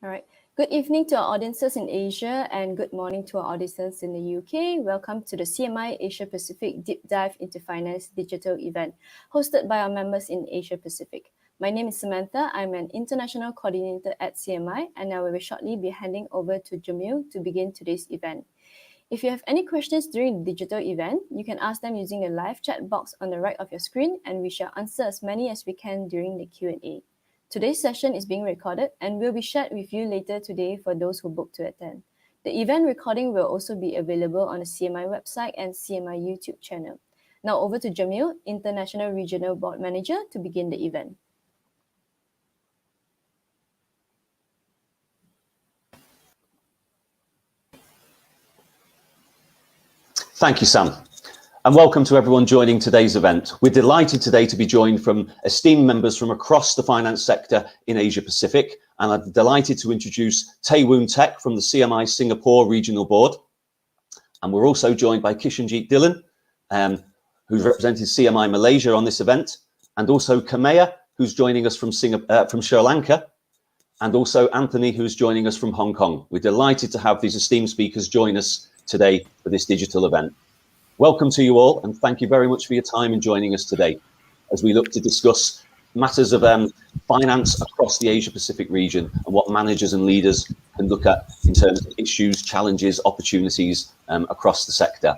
All right. Good evening to our audiences in Asia and good morning to our audiences in the UK. Welcome to the CMI Asia Pacific Deep Dive into Finance digital event hosted by our members in Asia Pacific. My name is Samantha. I'm an international coordinator at CMI and I will shortly be handing over to Jamil to begin today's event. If you have any questions during the digital event, you can ask them using the live chat box on the right of your screen and we shall answer as many as we can during the Q&A. Today's session is being recorded and will be shared with you later today for those who book to attend. The event recording will also be available on the CMI website and CMI YouTube channel. Now over to Jamil, International Regional Board Manager, to begin the event. Thank you, Sam. And welcome to everyone joining today's event. We're delighted today to be joined from esteemed members from across the finance sector in Asia Pacific. And I'm delighted to introduce Tae Woon Tek from the CMI Singapore Regional Board. And we're also joined by Kishanjeet Dhillon, who's represented CMI Malaysia on this event. And also Kamea, who's joining us from Sri Lanka. And also Anthony, who's joining us from Hong Kong. We're delighted to have these esteemed speakers join us today for this digital event. Welcome to you all, and thank you very much for your time in joining us today as we look to discuss matters of finance across the Asia-Pacific region and what managers and leaders can look at in terms of issues, challenges, opportunities across the sector.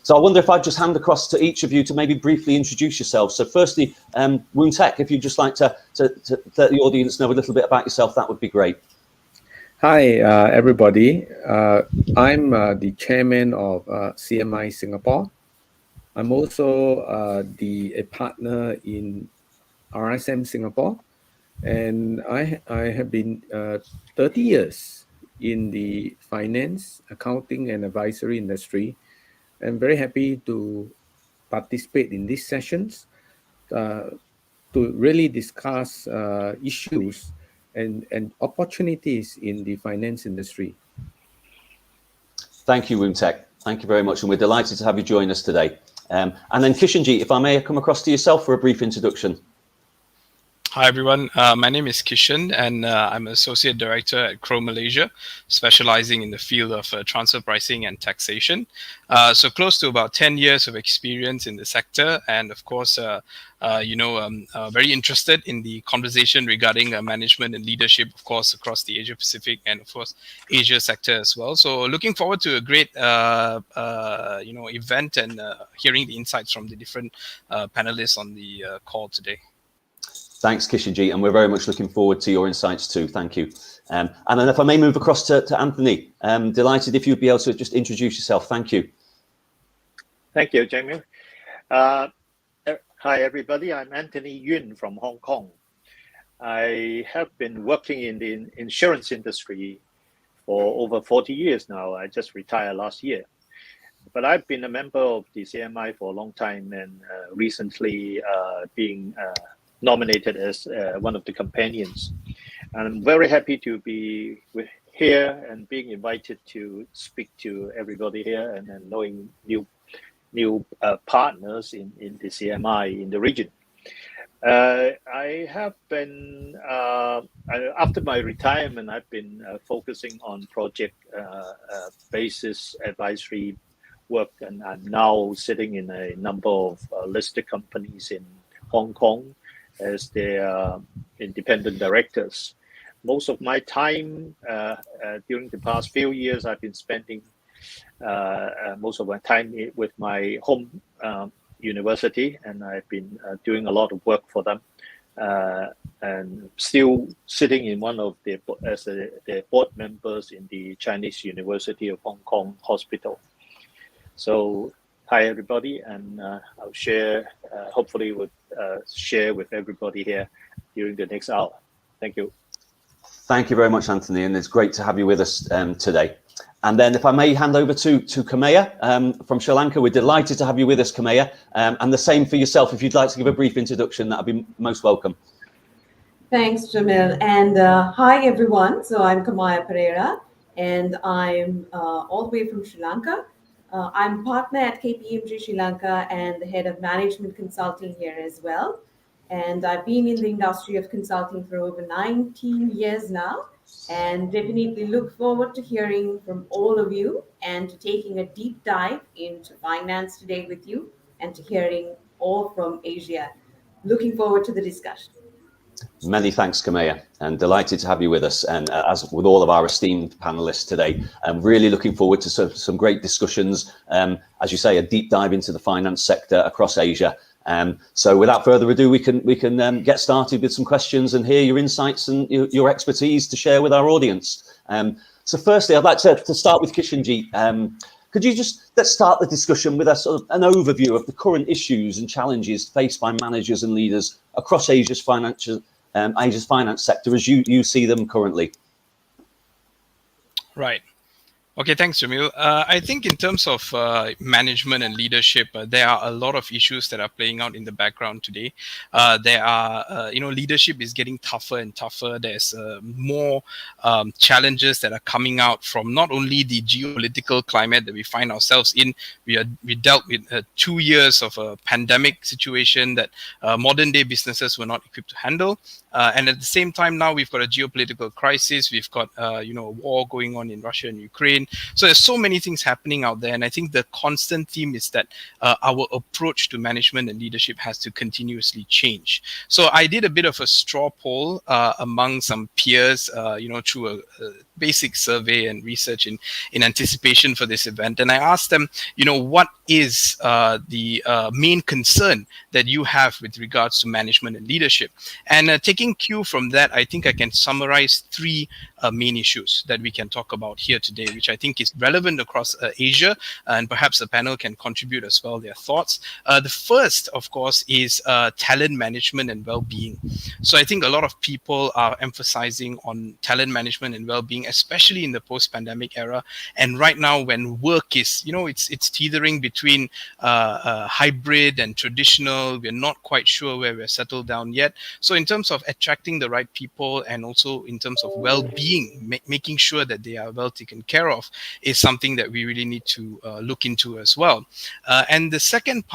So I wonder if I'd just hand across to each of you to maybe briefly introduce yourselves. So firstly, Woon Tek, if you'd just like to let the audience know a little bit about yourself, that would be great. Hi, everybody. I'm the chairman of CMI Singapore. I'm also a partner in RSM Singapore, and I have been 30 years in the finance, accounting, and advisory industry. I'm very happy to participate in these sessions to really discuss issues and opportunities in the finance industry. Thank you, Woon Tek. Thank you very much. And we're delighted to have you join us today. And then Kishanjeet, if I may come across to yourself for a brief introduction. Hi, everyone. My name is Kishan, and I'm Associate Director at Crowe Malaysia, specializing in the field of transfer pricing and taxation. So close to about 10 years of experience in the sector. And of course, very interested in the conversation regarding management and leadership, of course, across the Asia Pacific and, of course, Asia sector as well. So looking forward to a great, event and hearing the insights from the different panelists on the call today. Thanks, Kishanjeet, and we're very much looking forward to your insights too. Thank you. And then if I may move across to Anthony, delighted if you'd be able to just introduce yourself. Thank you. Thank you, Jamie. Hi, everybody. I'm Anthony Yuen from Hong Kong. I have been working in the insurance industry for over 40 years now. I just retired last year. But I've been a member of the CMI for a long time and recently being nominated as one of the companions. And I'm very happy to be here and being invited to speak to everybody here and then knowing new partners in the CMI in the region. I have been, after my retirement, I've been focusing on project basis advisory work, and I'm now sitting in a number of listed companies in Hong Kong as their independent directors. Most of my time during the past few years, I've been spending most of my time with my home university, and I've been doing a lot of work for them, and still sitting in one of the board members in the Chinese University of Hong Kong Hospital. So hi everybody, and I'll share, hopefully would share with everybody here during the next hour. Thank you. Thank you very much, Anthony, and it's great to have you with us today. And then if I may hand over to Kamea from Sri Lanka. We're delighted to have you with us, Kamea, and the same for yourself. If you'd like to give a brief introduction, that'd be most welcome. Thanks, Jamil, and hi everyone. So I'm Kamea Pereira, and I'm all the way from Sri Lanka. I'm partner at KPMG Sri Lanka and the head of management consulting here as well. And I've been in the industry of consulting for over 19 years now. and definitely look forward to hearing from all of you and to taking a deep dive into finance today with you and to hearing all from Asia. Looking forward to the discussion. Many thanks, Kamea, and delighted to have you with us, and as with all of our esteemed panelists today. I'm really looking forward to some great discussions, as you say, a deep dive into the finance sector across Asia. So without further ado, we can get started with some questions and hear your insights and your expertise to share with our audience. So firstly, I'd like to start with Kishanji. Could you let's start the discussion with an overview of the current issues and challenges faced by managers and leaders across Asia's finance sector as you see them currently? Right. Okay, thanks, Jamil. I think in terms of management and leadership, there are a lot of issues that are playing out in the background today. There are, leadership is getting tougher and tougher. There's more challenges that are coming out from not only the geopolitical climate that we find ourselves in. We dealt with 2 years of a pandemic situation that modern day businesses were not equipped to handle. And at the same time, now we've got a geopolitical crisis. We've got, a war going on in Russia and Ukraine. So there's so many things happening out there. And I think the constant theme is that our approach to management and leadership has to continuously change. So I did a bit of a straw poll among some peers, through a basic survey and research in anticipation for this event. And I asked them, what is the main concern that you have with regards to management and leadership? And taking cue from that, I think I can summarize 3 main issues that we can talk about here today, which I think is relevant across Asia, and perhaps the panel can contribute as well their thoughts. The first, of course, is talent management and well-being. So I think a lot of people are emphasizing on talent management and well-being, especially in the post-pandemic era. And right now, when work is, it's teetering between hybrid and traditional, we're not quite sure where we're settled down yet. So in terms of attracting the right people and also in terms of well-being, making sure that they are well taken care of is something that we really need to look into as well. And the second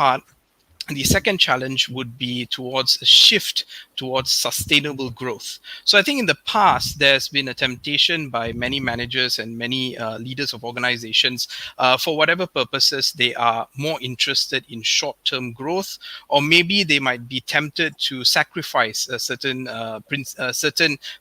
challenge would be towards a shift towards sustainable growth. So I think in the past, there's been a temptation by many managers and many leaders of organizations, for whatever purposes, they are more interested in short-term growth, or maybe they might be tempted to sacrifice certain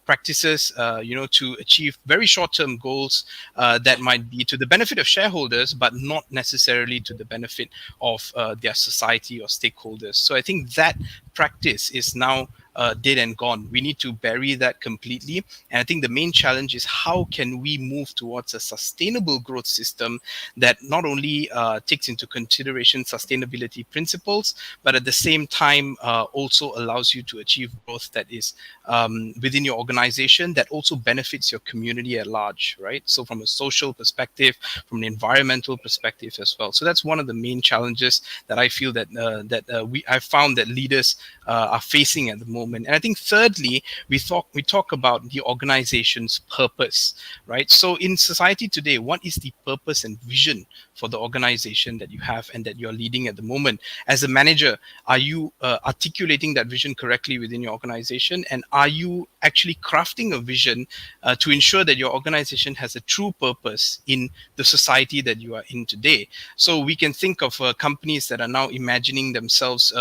practices, to achieve very short-term goals that might be to the benefit of shareholders, but not necessarily to the benefit of their society or stakeholders. So I think that practice is now dead and gone. We need to bury that completely. And I think the main challenge is how can we move towards a sustainable growth system that not only takes into consideration sustainability principles, but at the same time also allows you to achieve growth that is within your organization that also benefits your community at large, right? So from a social perspective, from an environmental perspective as well. So that's one of the main challenges that I feel that I've found that leaders are facing at the moment. And I think thirdly, we talk about the organization's purpose, right? So in society today, what is the purpose and vision for the organization that you have and that you're leading at the moment? As a manager, are you articulating that vision correctly within your organization? And are you actually crafting a vision to ensure that your organization has a true purpose in the society that you are in today? So we can think of companies that are now imagining themselves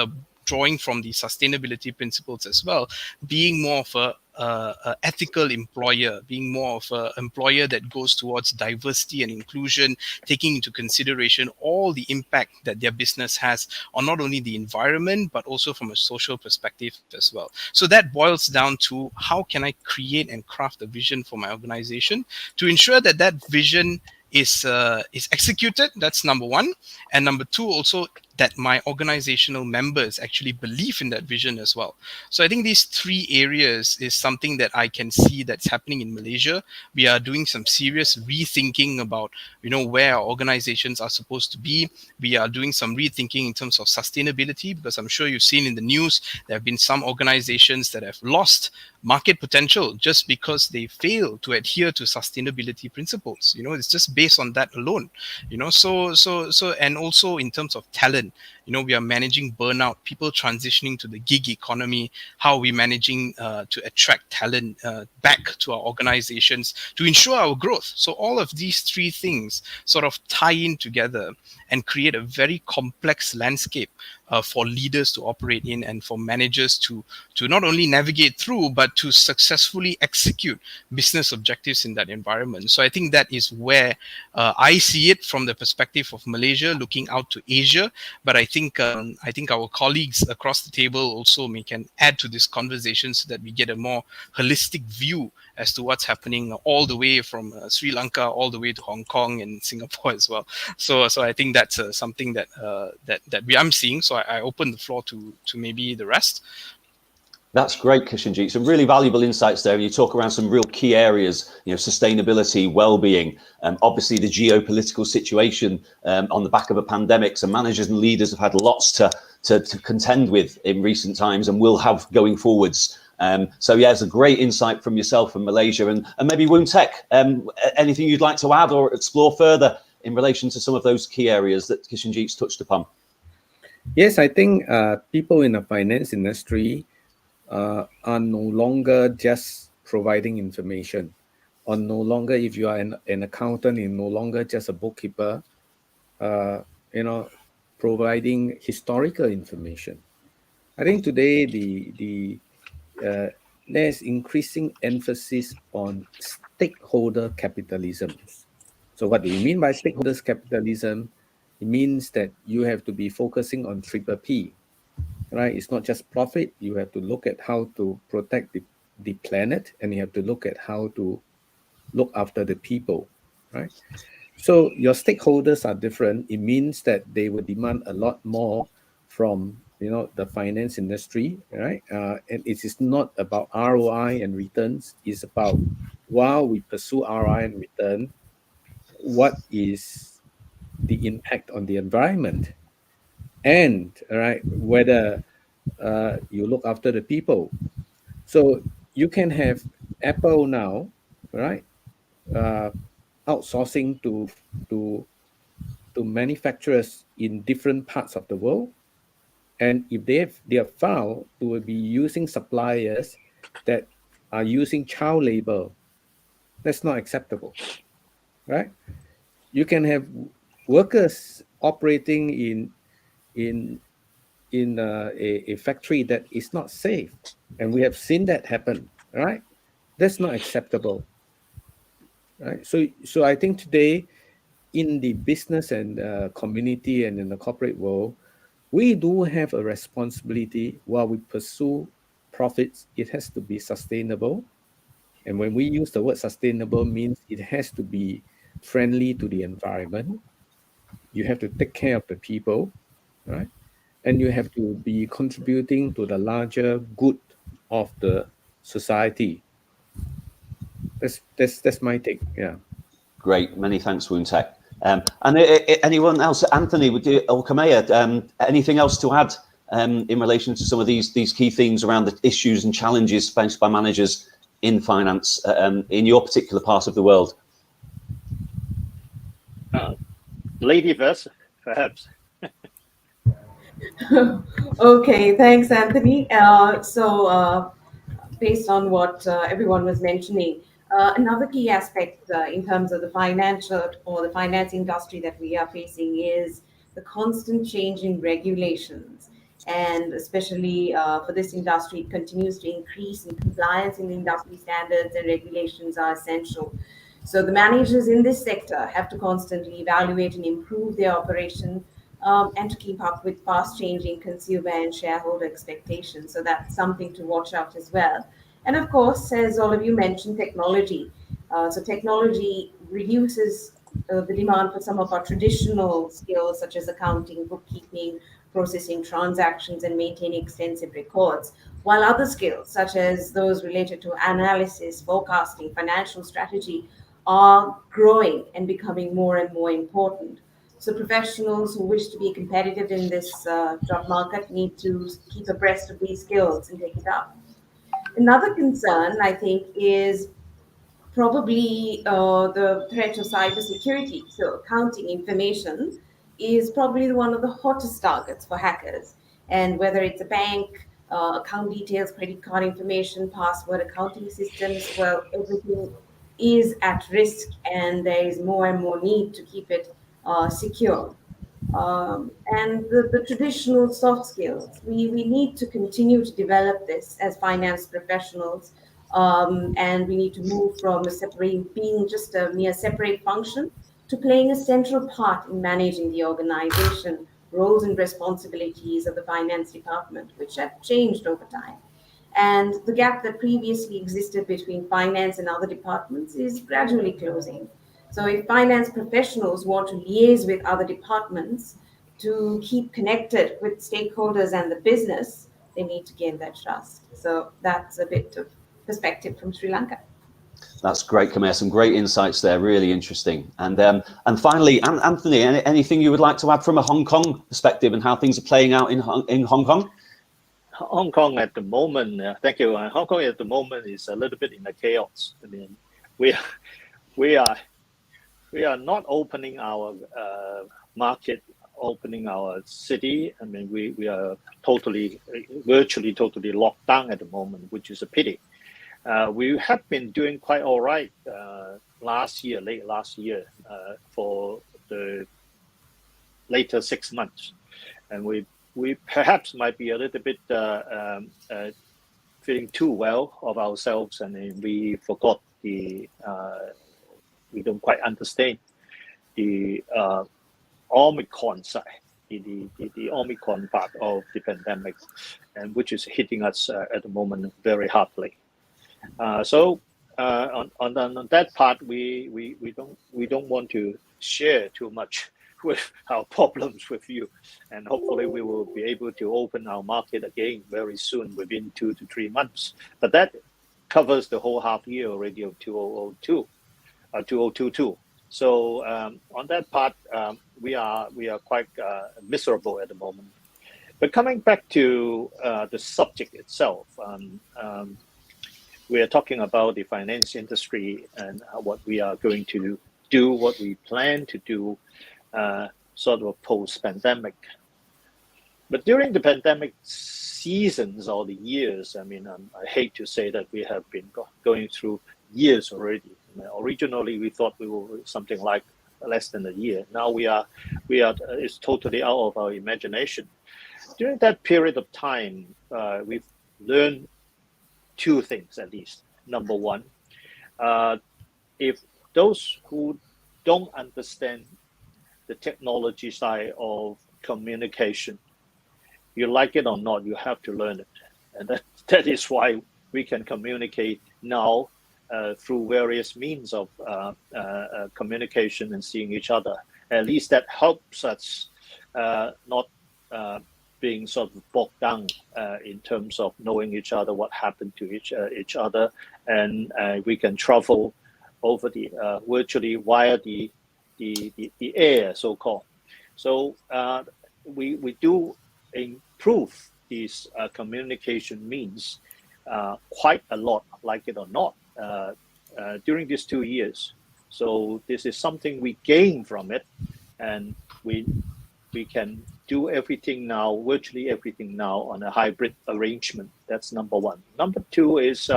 drawing from the sustainability principles as well, being more of a ethical employer, being more of an employer that goes towards diversity and inclusion, taking into consideration all the impact that their business has on not only the environment, but also from a social perspective as well. So that boils down to how can I create and craft a vision for my organization to ensure that that vision is executed. That's number one. And number two, also that my organizational members actually believe in that vision as well. So I think these 3 areas is something that I can see that's happening in Malaysia. We are doing some serious rethinking about, where our organizations are supposed to be. We are doing some rethinking in terms of sustainability, because I'm sure you've seen in the news, there have been some organizations that have lost market potential just because they fail to adhere to sustainability principles. It's just based on that alone. So and also in terms of talent, talent. We are managing burnout, people transitioning to the gig economy. How are we managing to attract talent back to our organizations to ensure our growth? So all of these three things sort of tie in together and create a very complex landscape for leaders to operate in, and for managers to not only navigate through, but to successfully execute business objectives in that environment. So I think that is where I see it from the perspective of Malaysia looking out to Asia. But I think our colleagues across the table also can add to this conversation so that we get a more holistic view as to what's happening all the way from Sri Lanka all the way to Hong Kong and Singapore as well. So I think that's something that I'm seeing. So I open the floor to maybe the rest. That's great, Kishanjeet. Some really valuable insights there. You talk around some real key areas, sustainability, well-being, obviously the geopolitical situation on the back of a pandemic. So managers and leaders have had lots to contend with in recent times and will have going forwards. So yeah, it's a great insight from yourself from Malaysia, and maybe Woon Teck, anything you'd like to add or explore further in relation to some of those key areas that Kishanjeet's touched upon? Yes, I think people in the finance industry are no longer just providing information, or no longer, if you are an accountant, you're no longer just a bookkeeper, providing historical information. I think today there's increasing emphasis on stakeholder capitalism. So what do you mean by stakeholders capitalism? It means that you have to be focusing on triple P, right? It's not just profit. You have to look at how to protect the planet, and you have to look at how to look after the people, right? So your stakeholders are different. It means that they will demand a lot more from the finance industry, right? And it is not about ROI and returns. It's about, while we pursue ROI and return, what is the impact on the environment, and whether you look after the people. So you can have Apple now, right, outsourcing to manufacturers in different parts of the world, and if they are found to be using suppliers that are using child labor, that's not acceptable, right? You can have workers operating in a factory that is not safe, and we have seen that happen, right? That's not acceptable, right? So I think today, in the business and community and in the corporate world, we do have a responsibility. While we pursue profits, it has to be sustainable. And when we use the word sustainable, means it has to be friendly to the environment. You have to take care of the people, right? And you have to be contributing to the larger good of the society. That's my take. Yeah. Great. Many thanks, Woon Teck. And anyone else, Anthony, or Kamea, anything else to add in relation to some of these key themes around the issues and challenges faced by managers in finance in your particular part of the world? Lady first, perhaps. Okay, thanks, Anthony. Based on what everyone was mentioning, another key aspect in terms of the financial or the finance industry that we are facing is the constant change in regulations. And especially for this industry, it continues to increase, and compliance in the industry standards and regulations are essential. So the managers in this sector have to constantly evaluate and improve their operation, and to keep up with fast changing consumer and shareholder expectations. So that's something to watch out as well. And of course, as all of you mentioned, technology. So technology reduces the demand for some of our traditional skills, such as accounting, bookkeeping, processing transactions, and maintaining extensive records, while other skills, such as those related to analysis, forecasting, financial strategy, are growing and becoming more and more important. So professionals who wish to be competitive in this job market need to keep abreast of these skills and take it up. Another concern, I think, is probably the threat of cybersecurity. So accounting information is probably one of the hottest targets for hackers. And whether it's a bank, account details, credit card information, password, accounting systems, well, everything is at risk, and there is more and more need to keep it secure. And the traditional soft skills, we need to continue to develop this as finance professionals. And we need to move from being just a mere separate function to playing a central part in managing the organization, roles and responsibilities of the finance department, which have changed over time. And the gap that previously existed between finance and other departments is gradually closing. So, if finance professionals want to liaise with other departments to keep connected with stakeholders and the business, they need to gain that trust. So, that's a bit of perspective from Sri Lanka. That's great, Kamea. Some great insights there. Really interesting. And finally, Anthony, anything you would like to add from a Hong Kong perspective and how things are playing out in Hong Kong? Hong Kong at the moment, thank you. Hong Kong at the moment is a little bit in a chaos. I mean, we are not opening our market, opening our city. I mean, we are virtually totally locked down at the moment, which is a pity. We have been doing quite all right late last year for the later 6 months, and we perhaps might be a little bit feeling too well of ourselves, and we forgot we don't quite understand the Omicron side, the Omicron part of the pandemic, and which is hitting us at the moment very hardly. So on that part, we don't want to share too much with our problems with you, and hopefully we will be able to open our market again very soon, within 2 to 3 months. But that covers the whole half year already of 2022. So on that part, we are quite miserable at the moment. But coming back to the subject itself, we are talking about the finance industry and what we are going to do, what we plan to do, sort of post-pandemic. But during the pandemic seasons or the years, I mean, I hate to say that we have been going through years already. I mean, originally, we thought we were something like less than a year. Now we are. It's totally out of our imagination. During that period of time, we've learned 2 things at least. Number one, if those who don't understand the technology side of communication, you like it or not, you have to learn it. And that is why we can communicate now through various means of communication and seeing each other. At least that helps us not being sort of bogged down in terms of knowing each other, what happened to each other, and we can travel over the virtually via the air, so-called. So we do improve these communication means quite a lot, like it or not, during these 2 years. So this is something we gain from it, and we can do everything now, virtually everything now, on a hybrid arrangement. That's number one. Number two is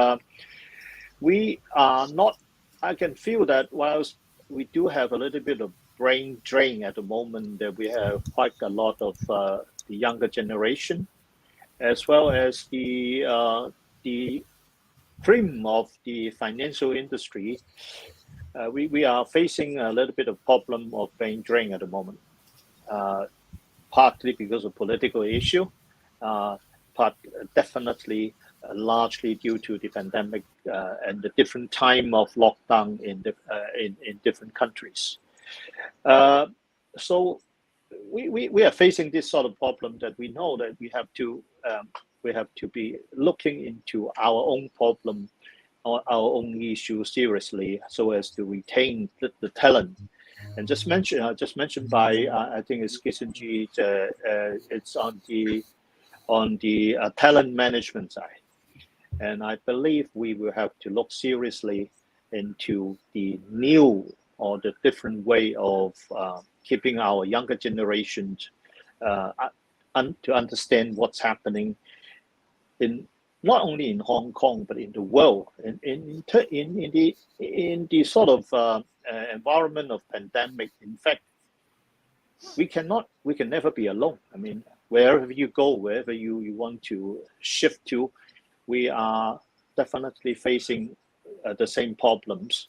we are not, I can feel that whilst we do have a little bit of brain drain at the moment, that we have quite a lot of the younger generation, as well as the prim of the financial industry. We are facing a little bit of problem of brain drain at the moment. Partly because of political issue, but definitely largely due to the pandemic and the different time of lockdown in different countries. So we are facing this sort of problem that we know that we have to be looking into our own problem or our own issue seriously, so as to retain the talent. And just mentioned by I think it's Kissenji. It's on the talent management side, and I believe we will have to look seriously into the new or the different way of keeping our younger generation to understand what's happening in not only in Hong Kong but in the world, in the sort of environment of pandemic. In fact, we can never be alone. I mean, wherever you go, wherever you want to shift to, we are definitely facing the same problems,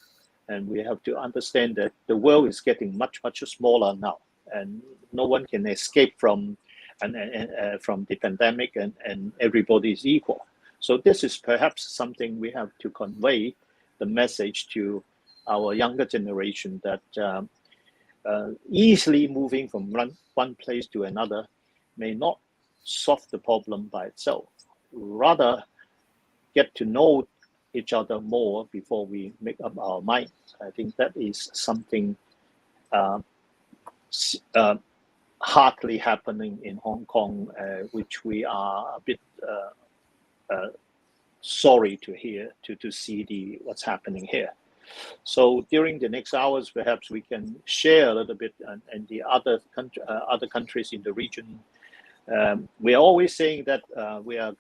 and we have to understand that the world is getting much smaller now, and no one can escape from the pandemic, and everybody is equal. So this is perhaps something we have to convey the message to our younger generation, that easily moving from one place to another may not solve the problem by itself. Rather, get to know each other more before we make up our minds. I think that is something hardly happening in Hong Kong, which we are a bit sorry to hear, to see what's happening here. So during the next hours, perhaps we can share a little bit, and the other countries in the region. We are always saying that we are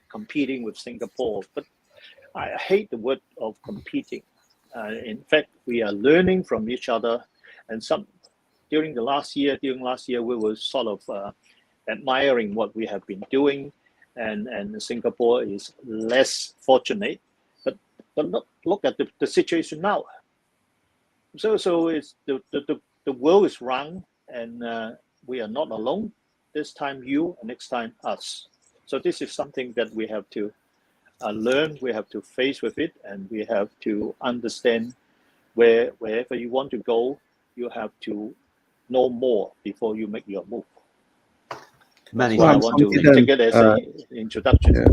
competing with Singapore, but I hate the word of competing. In fact, we are learning from each other, and during last year, we were sort of admiring what we have been doing, and Singapore is less fortunate. But look at the situation now. So it's the world is round, and we are not alone. This time you, next time us. So this is something that we have to learn. We have to face with it, and we have to understand wherever you want to go, you have to know more before you make your move. Many Well, I thanks. want to take it as an introduction. Yeah.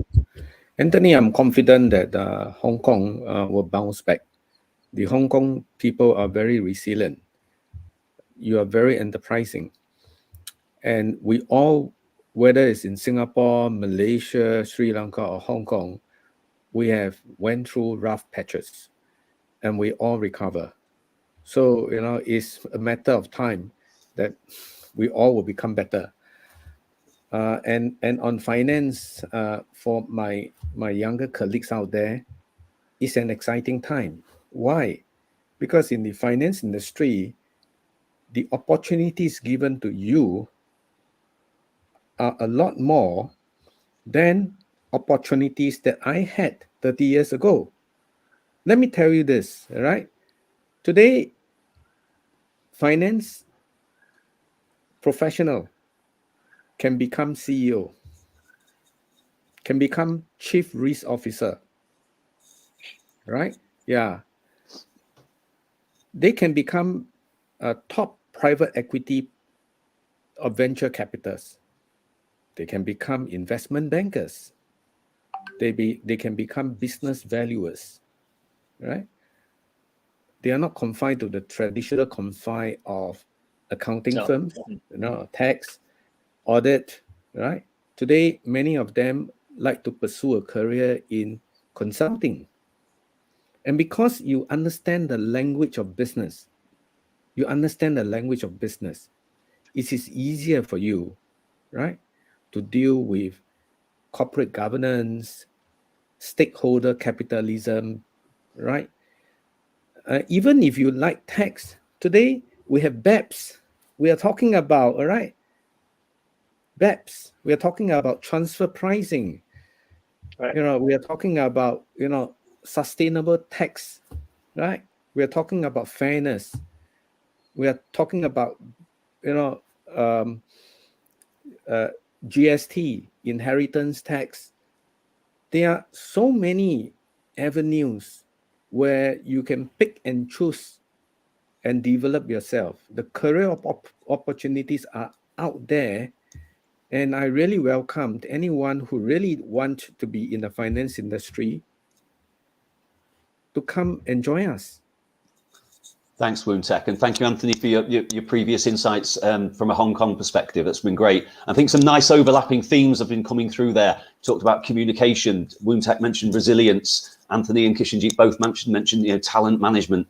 Anthony, I'm confident that Hong Kong will bounce back. The Hong Kong people are very resilient. You are very enterprising. And we all, whether it's in Singapore, Malaysia, Sri Lanka, or Hong Kong, we have went through rough patches, and we all recover. So, it's a matter of time that we all will become better. And on finance, for my younger colleagues out there, it's an exciting time. Why? Because in the finance industry, the opportunities given to you are a lot more than opportunities that I had 30 years ago. Let me tell you this, all right? Today, finance professional can become CEO, can become chief risk officer, right? Yeah. They can become a top private equity or venture capitalists. They can become investment bankers. They can become business valuers, right? They are not confined to the traditional confine of accounting firms, tax, audit, right? Today, many of them like to pursue a career in consulting. And because you understand the language of business, it is easier for you, right, to deal with corporate governance, stakeholder capitalism, right? Even if you like tax, today we have BEPS. We are talking about, all right, BEPS. We are talking about transfer pricing. Right. We are talking about, sustainable tax, right? We are talking about fairness. We are talking about, GST, inheritance tax. There are so many avenues where you can pick and choose and develop yourself. The career opportunities are out there, and I really welcome anyone who really wants to be in the finance industry to come and join us. Thanks, Woon Tek, and thank you, Anthony, for your previous insights from a Hong Kong perspective. That's been great. I think some nice overlapping themes have been coming through there. Talked about communication. Woon Tek mentioned resilience. Anthony and Kishenjeet both mentioned talent management.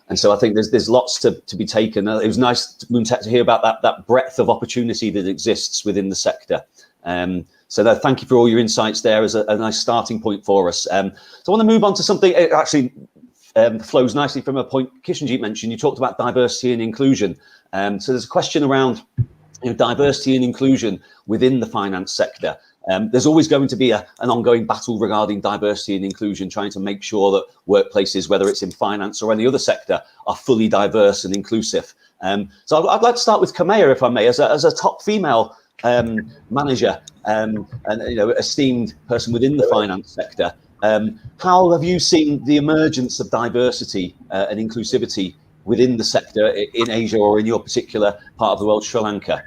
And so I think there's lots to be taken. It was nice, Muntek, to hear about that breadth of opportunity that exists within the sector. So thank you for all your insights there as a nice starting point for us. So I want to move on to something it actually flows nicely from a point Kishenjeet mentioned. You talked about diversity and inclusion. So there's a question around diversity and inclusion within the finance sector. There's always going to be an ongoing battle regarding diversity and inclusion, trying to make sure that workplaces, whether it's in finance or any other sector, are fully diverse and inclusive. So I'd like to start with Kamea, if I may, as a top female manager and esteemed person within the finance sector. How have you seen the emergence of diversity and inclusivity within the sector in Asia or in your particular part of the world, Sri Lanka?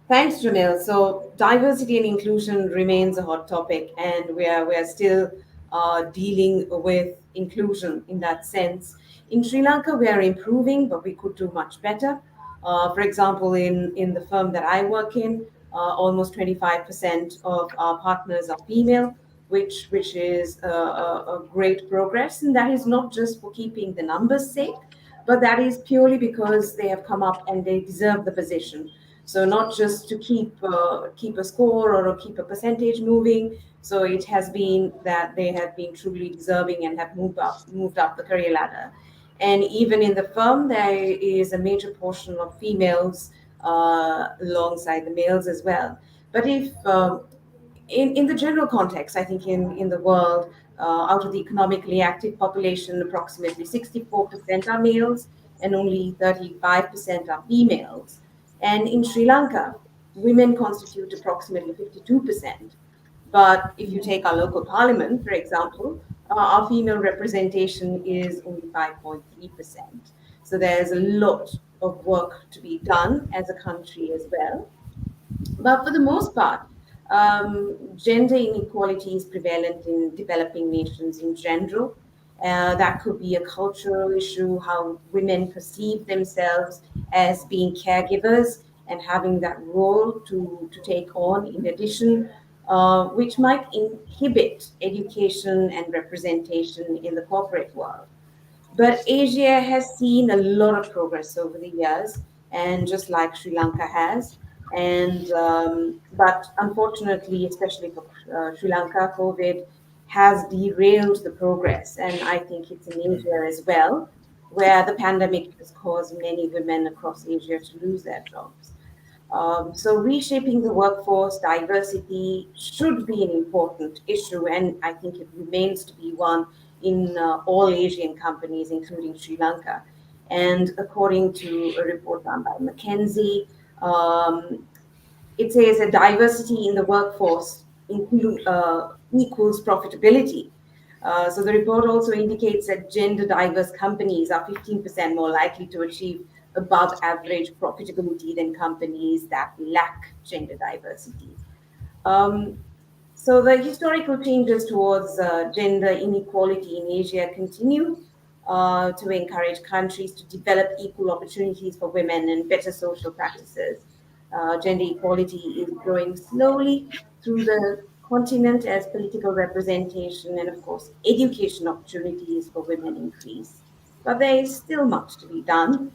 Thanks, Jamil. So diversity and inclusion remains a hot topic, and we are still dealing with inclusion in that sense. In Sri Lanka, we are improving, but we could do much better. For example, in the firm that I work in, almost 25% of our partners are female, which is a great progress. And that is not just for keeping the numbers sake, but that is purely because they have come up and they deserve the position. So not just to keep a score or keep a percentage moving. So it has been that they have been truly deserving and have moved up the career ladder. And even in the firm, there is a major portion of females alongside the males as well. But if in the general context, I think in the world, out of the economically active population, approximately 64% are males and only 35% are females. And in Sri Lanka, women constitute approximately 52%. But if you take our local parliament, for example, our female representation is only 5.3%. So there's a lot of work to be done as a country as well. But for the most part, gender inequality is prevalent in developing nations in general. That could be a cultural issue, how women perceive themselves as being caregivers and having that role to take on in addition, which might inhibit education and representation in the corporate world. But Asia has seen a lot of progress over the years, and just like Sri Lanka has. And but unfortunately, especially for Sri Lanka, COVID has derailed the progress, and I think it's in Asia as well, where the pandemic has caused many women across Asia to lose their jobs. So reshaping the workforce, diversity should be an important issue, and I think it remains to be one in all Asian companies, including Sri Lanka. And according to a report done by McKinsey, it says that diversity in the workforce equals profitability. So the report also indicates that gender diverse companies are 15% more likely to achieve above average profitability than companies that lack gender diversity. So the historical changes towards gender inequality in Asia continue to encourage countries to develop equal opportunities for women and better social practices. Gender equality is growing slowly through the continent as political representation and, of course, education opportunities for women increase. But there is still much to be done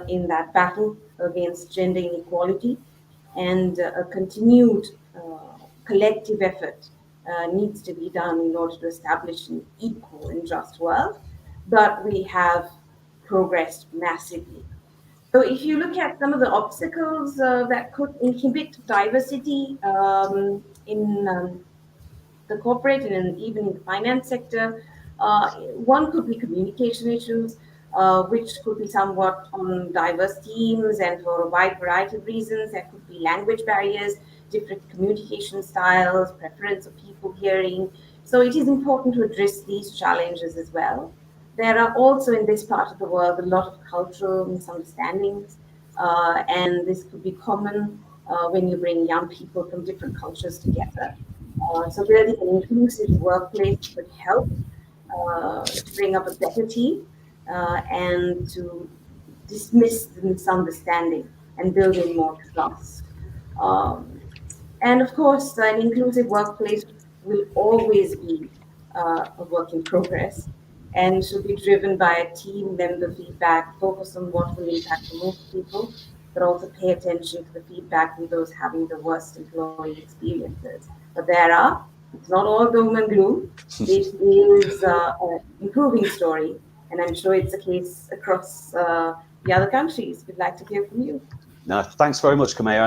in that battle against gender inequality, and a continued collective effort needs to be done in order to establish an equal and just world. But we have progressed massively. So if you look at some of the obstacles that could inhibit diversity in the corporate and even in the finance sector, one could be communication issues, which could be somewhat on diverse teams and for a wide variety of reasons. There could be language barriers, different communication styles, preference of people hearing. So it is important to address these challenges as well. There are also in this part of the world a lot of cultural misunderstandings, and this could be common when you bring young people from different cultures together. So building an inclusive workplace could help to bring up a better team and to dismiss the misunderstanding and building more trust. And of course, an inclusive workplace will always be a work in progress and should be driven by a team member feedback, focus on what will impact the most people, but also pay attention to the feedback from those having the worst employee experiences. But it's not all doom and gloom. This is an improving story, and I'm sure it's the case across the other countries. We'd like to hear from you. No, thanks very much, Kamea,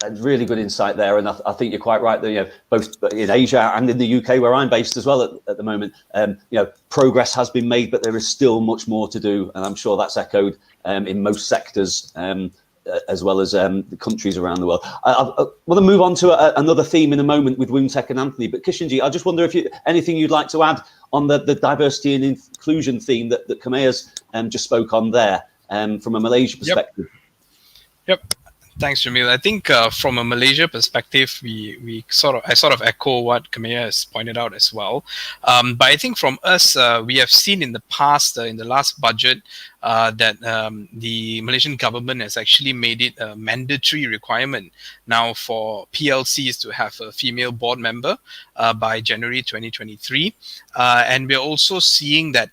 and a really good insight there. And I think you're quite right that both in Asia and in the UK, where I'm based as well at the moment, progress has been made, but there is still much more to do, and I'm sure that's echoed in most sectors. As well as the countries around the world. I want to move on to another theme in a moment with Woon-Taek and Anthony, but Kishanji, I just wonder if anything you'd like to add on the diversity and inclusion theme that Kamea's just spoke on there from a Malaysia perspective. Yep. Thanks, Jamil. I think from a Malaysia perspective, I sort of echo what Kamea has pointed out as well. But I think from us, we have seen in the past, in the last budget, that the Malaysian government has actually made it a mandatory requirement now for PLCs to have a female board member by January 2023. And we're also seeing that,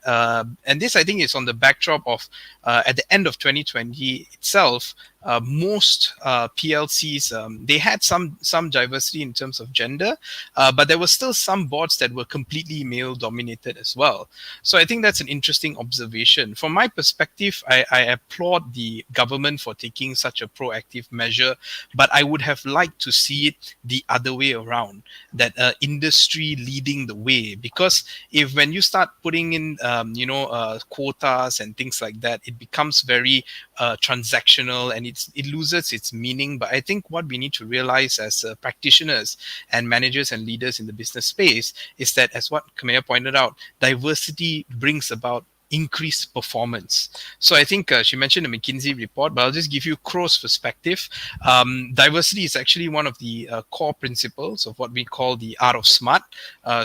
and this I think is on the backdrop of at the end of 2020 itself, most PLCs, they had some diversity in terms of gender, but there were still some boards that were completely male dominated as well. So I think that's an interesting observation. From my perspective, I applaud the government for taking such a proactive measure, but I would have liked to see it the other way around, that industry leading the way. Because if when you start putting in, quotas and things like that, it becomes very transactional and it loses its meaning. But I think what we need to realize as practitioners and managers and leaders in the business space is that, as what Kamea pointed out, diversity brings about increased performance. So I think she mentioned a McKinsey report, but I'll just give you Crow's perspective. Diversity is actually one of the core principles of what we call the art of smart.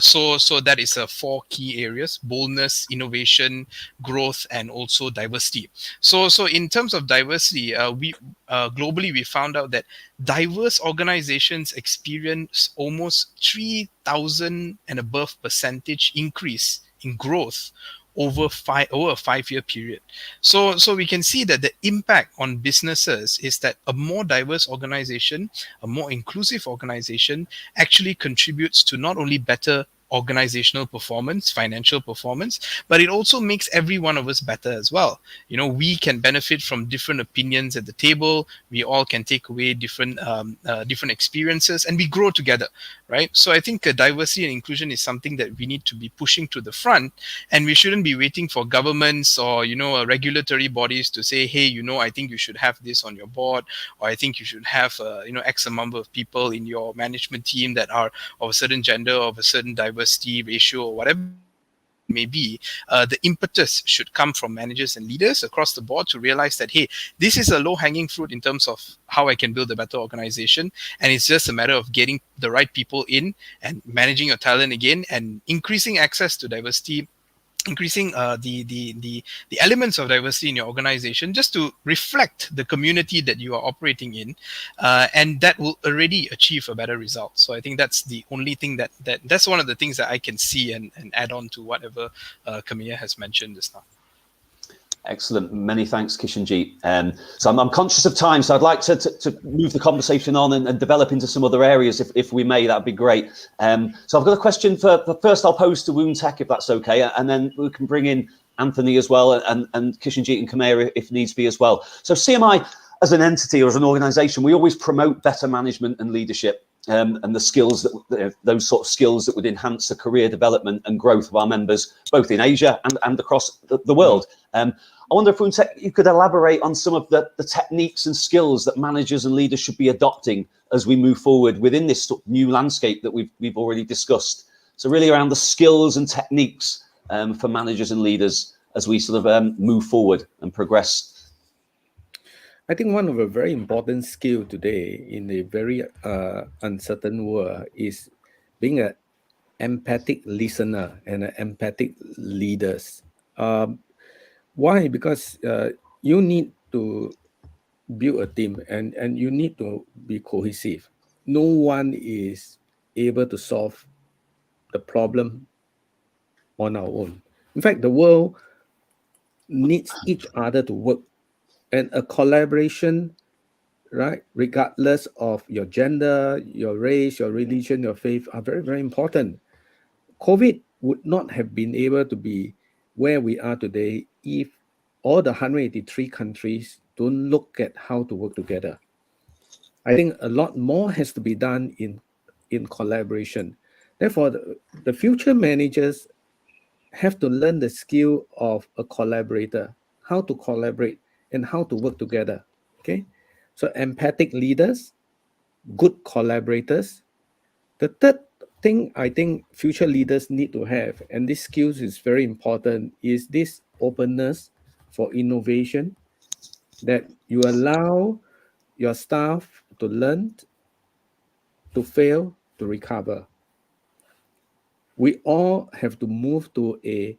So that is 4 key areas: boldness, innovation, growth, and also diversity. So in terms of diversity, we globally we found out that diverse organizations experience almost 3,000 and above percentage increase in growth over a 5-year period. So we can see that the impact on businesses is that a more diverse organization, a more inclusive organization actually contributes to not only better organizational performance, financial performance, but it also makes every one of us better as well. We can benefit from different opinions at the table. We all can take away different experiences, and we grow together, right? So I think diversity and inclusion is something that we need to be pushing to the front, and we shouldn't be waiting for governments or regulatory bodies to say, hey, I think you should have this on your board, or I think you should have X amount of people in your management team that are of a certain gender, of a certain diversity ratio, or whatever it may be. The impetus should come from managers and leaders across the board to realize that, hey, this is a low-hanging fruit in terms of how I can build a better organization, and it's just a matter of getting the right people in and managing your talent again and increasing access to diversity, increasing the elements of diversity in your organization just to reflect the community that you are operating in, and that will already achieve a better result. So I think that's the only thing that's one of the things that I can see and add on to whatever Kamea has mentioned just now. Excellent. Many thanks, Kishanji. So I'm conscious of time, so I'd like to move the conversation on and develop into some other areas, if we may. That'd be great. So I've got a question for first I'll pose to Woon-Taek, if that's okay, and then we can bring in Anthony as well, and Kishanji and Kamea if needs be as well. So CMI as an entity or as an organization, we always promote better management and leadership. And the skills those sort of skills that would enhance the career development and growth of our members, both in Asia and across the world. I wonder if you could elaborate on some of the techniques and skills that managers and leaders should be adopting as we move forward within this sort of new landscape that we've already discussed. So really around the skills and techniques for managers and leaders as we sort of move forward and progress. I think one of a very important skill today in a very uncertain world is being an empathic listener and an empathic leaders. Why? Because you need to build a team and you need to be cohesive. No one is able to solve the problem on our own. In fact, the world needs each other to work, and a collaboration, right, regardless of your gender, your race, your religion, your faith, are very, very important. COVID would not have been able to be where we are today if all the 183 countries don't look at how to work together. I think a lot more has to be done in collaboration. Therefore, the future managers have to learn the skill of a collaborator, how to collaborate and how to work together. Okay, so empathic leaders, good collaborators. The third thing I think future leaders need to have, and this skills is very important, is this openness for innovation, that you allow your staff to learn, to fail, to recover. We all have to move to a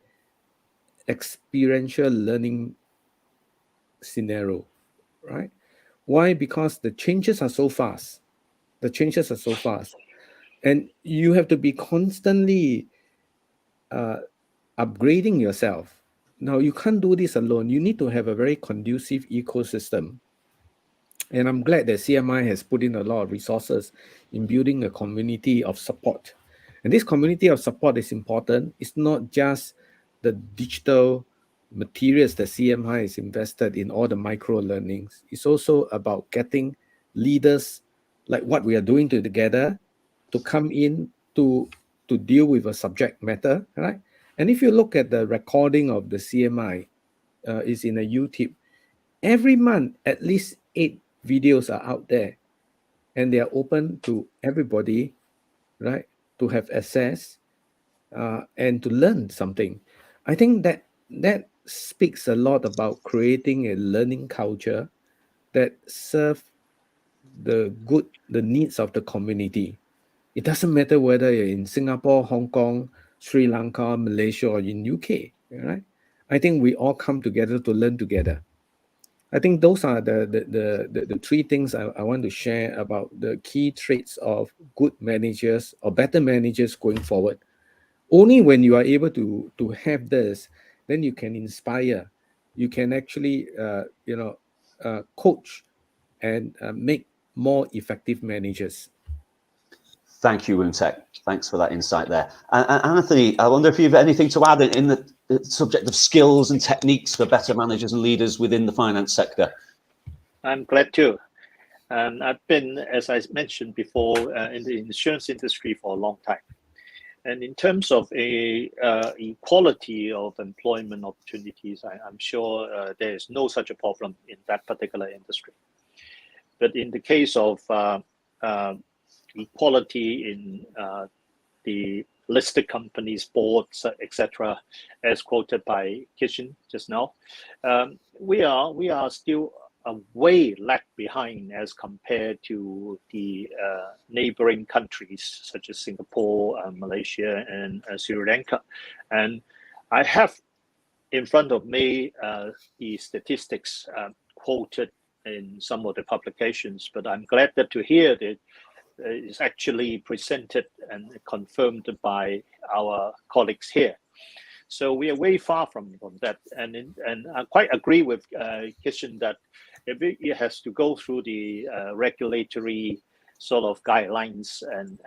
experiential learning scenario, right? Why? Because the changes are so fast. The changes are so fast. And you have to be constantly upgrading yourself. Now, you can't do this alone. You need to have a very conducive ecosystem. And I'm glad that CMI has put in a lot of resources in building a community of support. And this community of support is important. It's not just the digital materials that CMI is invested in, all the micro learnings. It's also about getting leaders like what we are doing together to come in to deal with a subject matter, right? And if you look at the recording of the CMI, is in a YouTube. Every month, at least 8 videos are out there, and they are open to everybody, right, to have access and to learn something. I think that speaks a lot about creating a learning culture that serves the needs of the community. It doesn't matter whether you're in Singapore, Hong Kong, Sri Lanka, Malaysia, or in UK, right? I think we all come together to learn together. I think those are the 3 things I want to share about the key traits of good managers or better managers going forward. Only when you are able to have this, then you can inspire. You can actually, coach and make more effective managers. Thank you, Woontek. Thanks for that insight there. And Anthony, I wonder if you've anything to add in the subject of skills and techniques for better managers and leaders within the finance sector. I'm glad to. I've been, as I mentioned before, in the insurance industry for a long time. And in terms of equality of employment opportunities, I'm sure there is no such a problem in that particular industry. But in the case of equality in the listed companies, boards, etc., as quoted by Kishan just now, we are still way lag behind as compared to the neighboring countries such as Singapore, Malaysia, and Sri Lanka. And I have in front of me the statistics quoted in some of the publications, but I'm glad that to hear that it's actually presented and confirmed by our colleagues here. So we are way far from that, and I quite agree with Kishan that it has to go through the regulatory sort of guidelines and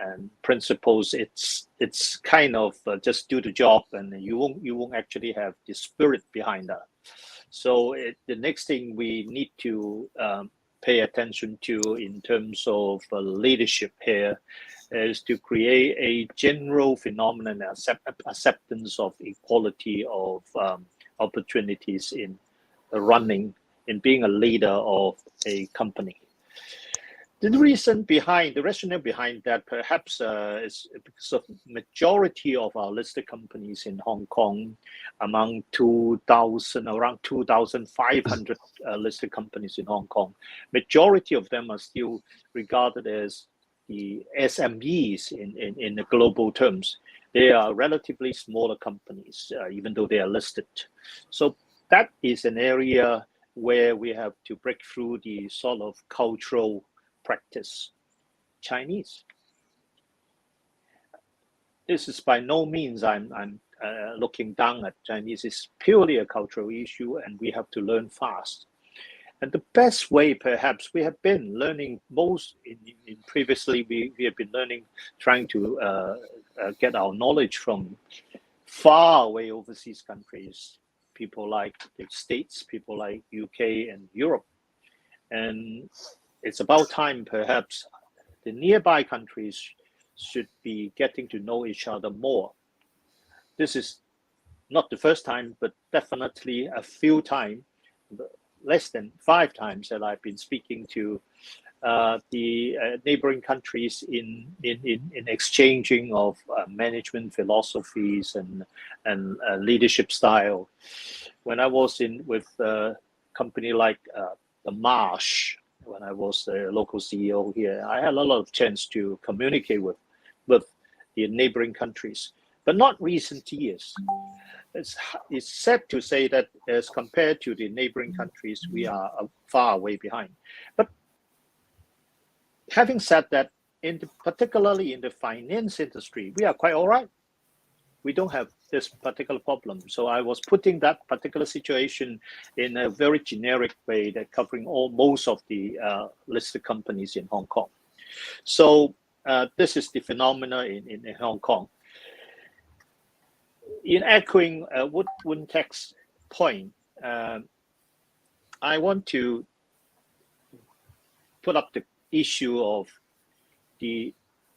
principles. It's kind of just do the job, and you won't actually have the spirit behind that. So the next thing we need to pay attention to in terms of leadership here is to create a general phenomenon acceptance of equality of opportunities in running, in being a leader of a company. The rationale behind that perhaps is because of majority of our listed companies in Hong Kong, among around 2,500 listed companies in Hong Kong. Majority of them are still regarded as the SMEs in the global terms. They are relatively smaller companies, even though they are listed. So that is an area where we have to break through the sort of cultural practice. Chinese. This is by no means I'm looking down at Chinese. It's purely a cultural issue, and we have to learn fast. And the best way, perhaps, we have been learning most in previously, we have been learning, trying to get our knowledge from far away overseas countries, people like the States, people like UK and Europe. And it's about time, perhaps, the nearby countries should be getting to know each other more. This is not the first time, but definitely a few times, less than 5 times that I've been speaking to the neighboring countries in exchanging of management philosophies and leadership style. When I was with a company like the Marsh, when I was the local CEO here, I had a lot of chance to communicate with the neighboring countries, but not recent years. It's sad to say that as compared to the neighboring countries, we are far away behind. But having said that, particularly in the finance industry, we are quite all right. We don't have this particular problem. So I was putting that particular situation in a very generic way that covering most of the listed companies in Hong Kong. So this is the phenomena in Hong Kong. In echoing Woon Tek's point, I want to put up the issue of the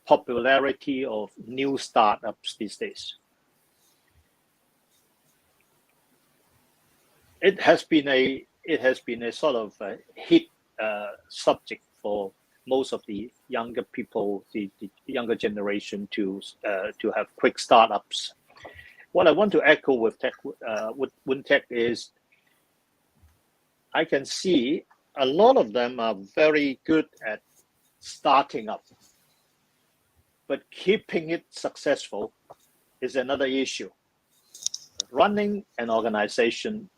popularity of new startups these days. It has been a sort of a hit subject for most of the younger people, the younger generation, to have quick startups. What I want to echo with Woon Tek is, I can see a lot of them are very good at starting up, but keeping it successful is another issue. Running an organization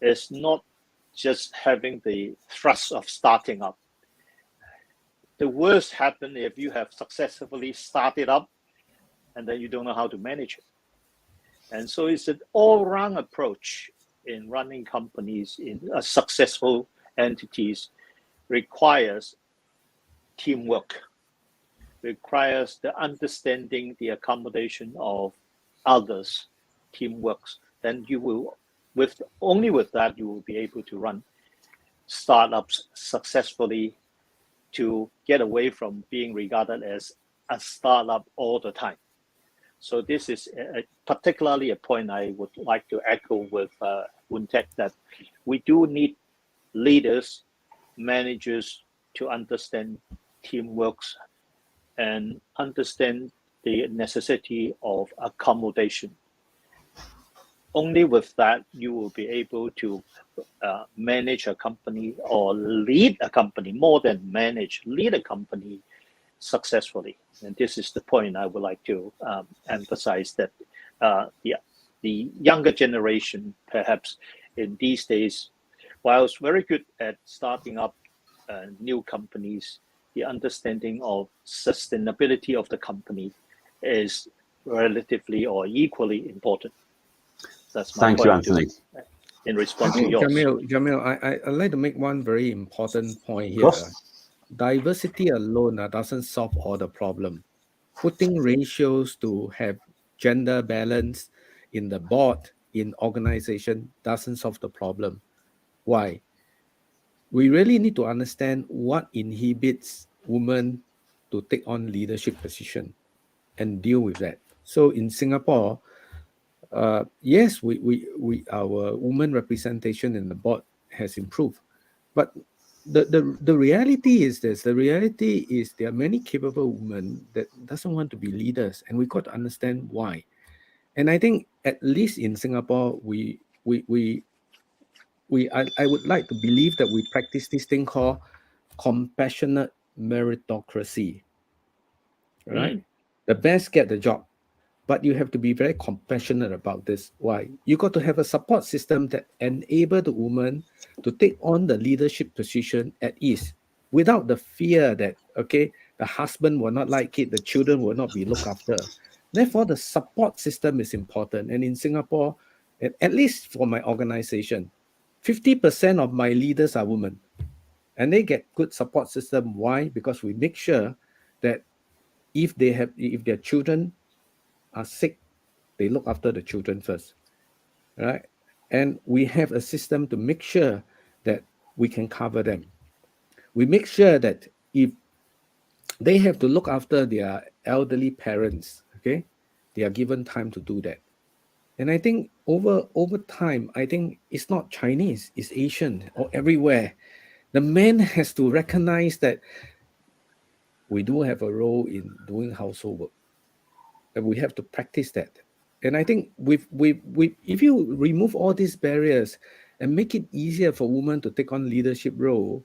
is not just having the thrust of starting up. The worst happens if you have successfully started up and then you don't know how to manage it. And so it's an all-round approach in running companies in successful entities. Requires teamwork, requires the understanding, the accommodation of others, teamwork. Then you will, only with that, you will be able to run startups successfully, to get away from being regarded as a startup all the time. So this is particularly a point I would like to echo with Woon Tek, that we do need leaders, managers to understand teamwork and understand the necessity of accommodation. Only with that, you will be able to manage a company or lead a company, more than manage, lead a company successfully. And this is the point I would like to emphasize, that the younger generation, perhaps in these days, while it's very good at starting up new companies, the understanding of sustainability of the company is relatively or equally important. That's my Thank point you, Anthony. In response to yours. Jamil, I'd like to make one very important point Of here. course. Diversity alone doesn't solve all the problem. Putting ratios to have gender balance in the board, in organization, doesn't solve the problem. Why? We really need to understand what inhibits women to take on leadership position and deal with that. So in Singapore, yes, our women representation in the board has improved, but the reality is this. The reality is there are many capable women that doesn't want to be leaders, and we got to understand why. And I think at least in Singapore, I would like to believe that we practice this thing called compassionate meritocracy. Right? The best get the job. But you have to be very compassionate about this. Why? You got to have a support system that enable the woman to take on the leadership position at ease, without the fear that, okay, the husband will not like it, the children will not be looked after. Therefore, the support system is important. And in Singapore, at least for my organization, 50% of my leaders are women. And they get good support system. Why? Because we make sure that if their children are sick, they look after the children first, right? And we have a system to make sure that we can cover them. We make sure that if they have to look after their elderly parents, okay, they are given time to do that. And I think over time, I think it's not Chinese, it's Asian or everywhere. The man has to recognize that we do have a role in doing household work, and we have to practice that. And I think if you remove all these barriers and make it easier for women to take on leadership role,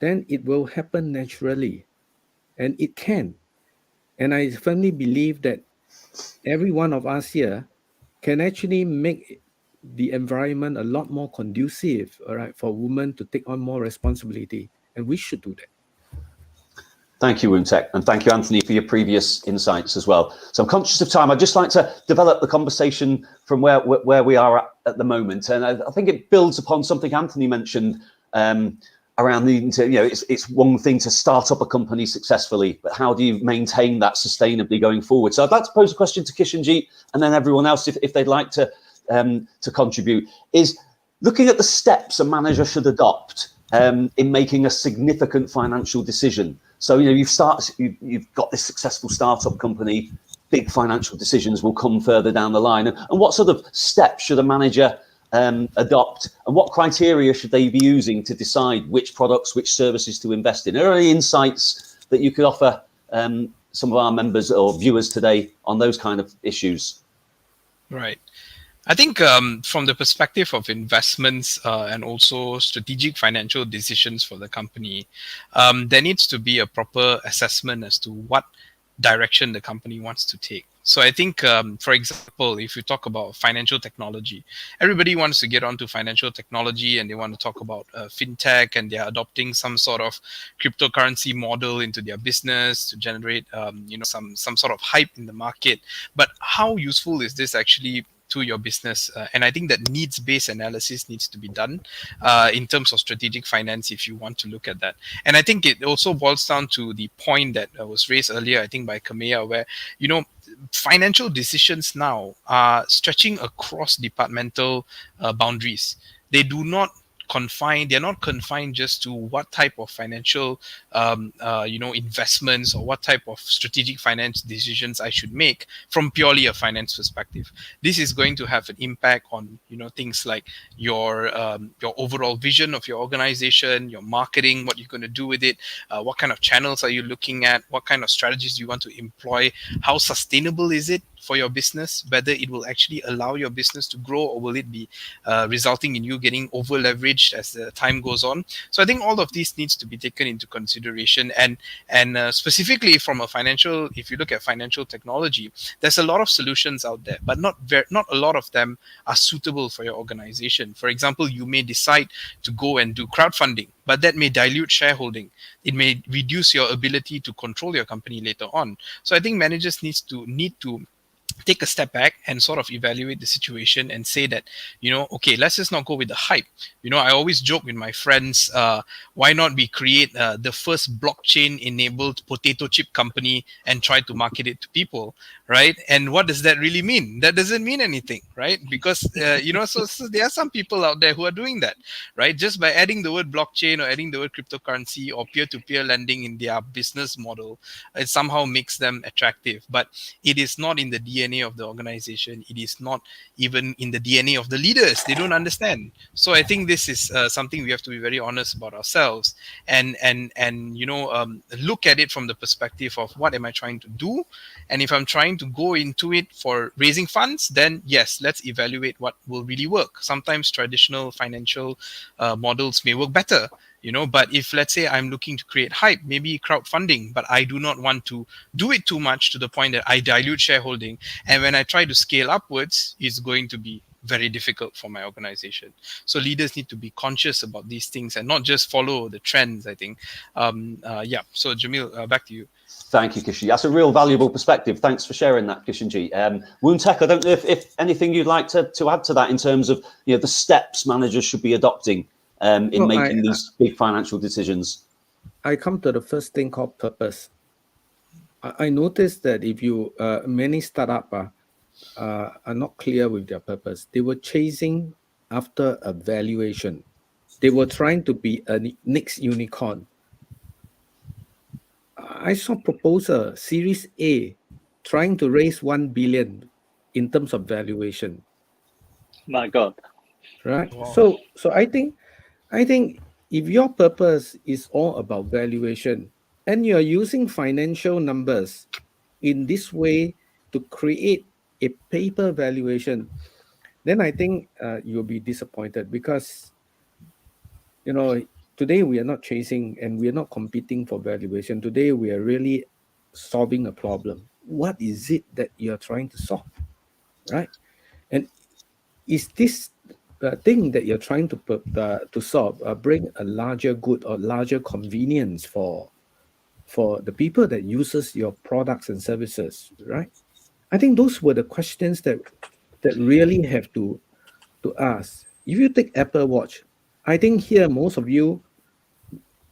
then it will happen naturally, and it can. And I firmly believe that every one of us here can actually make the environment a lot more conducive, all right, for women to take on more responsibility, and we should do that. Thank you, Woon Taek, and thank you, Anthony, for your previous insights as well. So I'm conscious of time. I'd just like to develop the conversation from where we are at the moment, and I think it builds upon something Anthony mentioned around needing to, it's one thing to start up a company successfully, but how do you maintain that sustainably going forward? So I'd like to pose a question to Kishanjeet and then everyone else, if they'd like to contribute, is looking at the steps a manager should adopt in making a significant financial decision. So, you've got this successful startup company, big financial decisions will come further down the line. And what sort of steps should a manager adopt, and what criteria should they be using to decide which products, which services to invest in? Are there any insights that you could offer some of our members or viewers today on those kind of issues? Right. I think from the perspective of investments and also strategic financial decisions for the company, there needs to be a proper assessment as to what direction the company wants to take. So I think, for example, if you talk about financial technology, everybody wants to get onto financial technology and they want to talk about fintech, and they're adopting some sort of cryptocurrency model into their business to generate, some sort of hype in the market. But how useful is this actually to your business? And I think that needs-based analysis needs to be done in terms of strategic finance if you want to look at that. And I think it also boils down to the point that was raised earlier, I think by Kamea, where, financial decisions now are stretching across departmental boundaries. They're not confined just to what type of financial investments or what type of strategic finance decisions I should make from purely a finance perspective. This is going to have an impact on things like your overall vision of your organization, your marketing, what you're going to do with it, what kind of channels are you looking at, what kind of strategies do you want to employ, how sustainable is it for your business, whether it will actually allow your business to grow, or will it be resulting in you getting over leveraged as the time goes on. So I think all of these needs to be taken into consideration, and specifically from if you look at financial technology, there's a lot of solutions out there, but not a lot of them are suitable for your organization. For example, you may decide to go and do crowdfunding, but that may dilute shareholding. It may reduce your ability to control your company later on. So I think managers need to take a step back and sort of evaluate the situation and say that, okay, let's just not go with the hype. I always joke with my friends, why not we create the first blockchain-enabled potato chip company and try to market it to people, right? And what does that really mean? That doesn't mean anything, right? Because, so there are some people out there who are doing that, right? Just by adding the word blockchain or adding the word cryptocurrency or peer-to-peer lending in their business model, it somehow makes them attractive. But it is not in the DNA of the organization. It is not even in the DNA of the leaders. They don't understand. So I think this is something we have to be very honest about ourselves and look at it from the perspective of what am I trying to do? And if I'm trying to go into it for raising funds, then yes, let's evaluate what will really work. Sometimes traditional financial models may work better. But if, let's say, I'm looking to create hype, maybe crowdfunding, but I do not want to do it too much to the point that I dilute shareholding. And when I try to scale upwards, it's going to be very difficult for my organization. So leaders need to be conscious about these things and not just follow the trends, I think. So Jamil, back to you. Thank you, Kishan. That's a real valuable perspective. Thanks for sharing that, Kishanji. Woon Taek, I don't know if anything you'd like to add to that in terms of the steps managers should be adopting in making these big financial decisions. I come to the first thing called purpose. I noticed that if you many startups are not clear with their purpose. They were chasing after a valuation. They were trying to be a next unicorn. I saw proposal Series A trying to raise 1 billion in terms of valuation. My God. Right. Wow. So I think if your purpose is all about valuation and you're using financial numbers in this way to create a paper valuation, then I think you'll be disappointed because today we are not chasing and we are not competing for valuation. Today we are really solving a problem. What is it that you're trying to solve, right? And is this thing that you're trying to solve bring a larger good or larger convenience for the people that uses your products and services, right? I think those were the questions that really have to ask. If you take Apple Watch, I think here most of you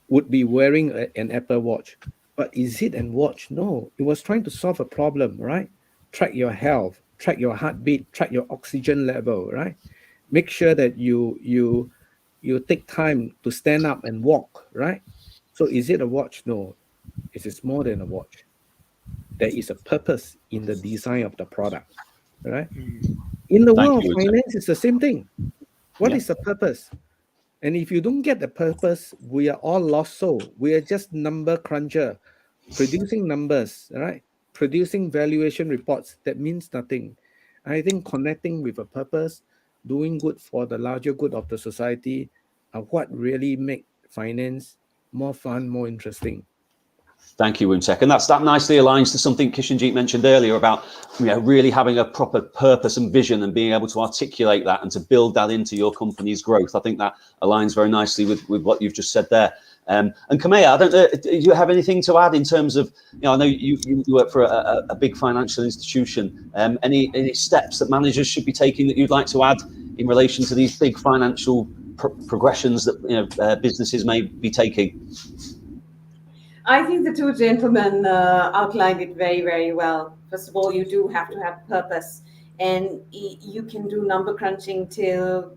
would be wearing an Apple Watch, but is it a watch? No, it was trying to solve a problem, right? Track your health, track your heartbeat, track your oxygen level, right? Make sure that you take time to stand up and walk, right? So is it a watch? No, it is more than a watch. There is a purpose in the design of the product, right? In the world of finance, it's the same thing. What is the purpose? And if you don't get the purpose, we are all lost soul. We are just number cruncher, producing numbers, right? Producing valuation reports that means nothing. I think connecting with a purpose, doing good for the larger good of the society are what really make finance more fun, more interesting. Thank you, Woon Taek. And that nicely aligns to something Kishanjeet mentioned earlier about really having a proper purpose and vision and being able to articulate that and to build that into your company's growth. I think that aligns very nicely with what you've just said there. And Kamea, I don't know, do you have anything to add in terms of, I know you work for a big financial institution. Any steps that managers should be taking that you'd like to add in relation to these big financial progressions that businesses may be taking? I think the two gentlemen outlined it very, very well. First of all, you do have to have purpose, and you can do number crunching till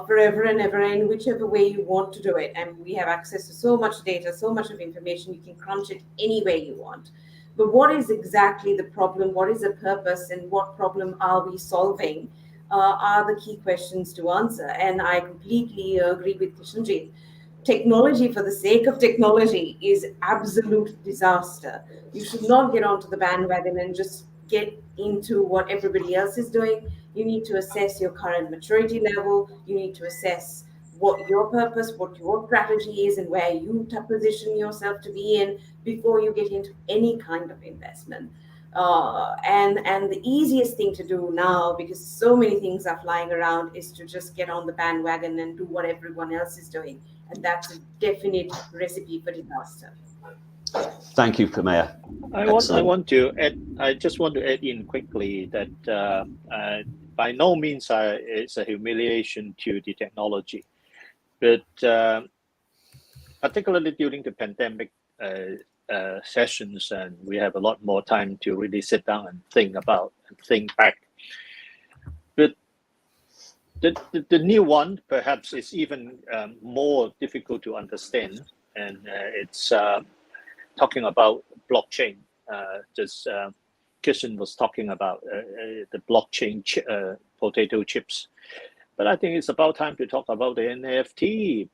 forever and ever, in whichever way you want to do it. And we have access to so much data, so much of information. You can crunch it any way you want. But what is exactly the problem? What is the purpose, and what problem are we solving? Are the key questions to answer. And I completely agree with Kishanjeet. Technology for the sake of technology is absolute disaster. You should not get onto the bandwagon and just get into what everybody else is doing. You need to assess your current maturity level. You need to assess what your purpose, what your strategy is, and where you position yourself to be in before you get into any kind of investment. And the easiest thing to do now, because so many things are flying around, is to just get on the bandwagon and do what everyone else is doing. And that's a definite recipe for disaster. Thank you, Kamea. I just want to add in quickly that by no means it's a humiliation to the technology, but particularly during the pandemic sessions, and we have a lot more time to really sit down and think back. But the new one perhaps is even more difficult to understand, and it's talking about blockchain. Kishan was talking about the blockchain potato chips, but I think it's about time to talk about the NFT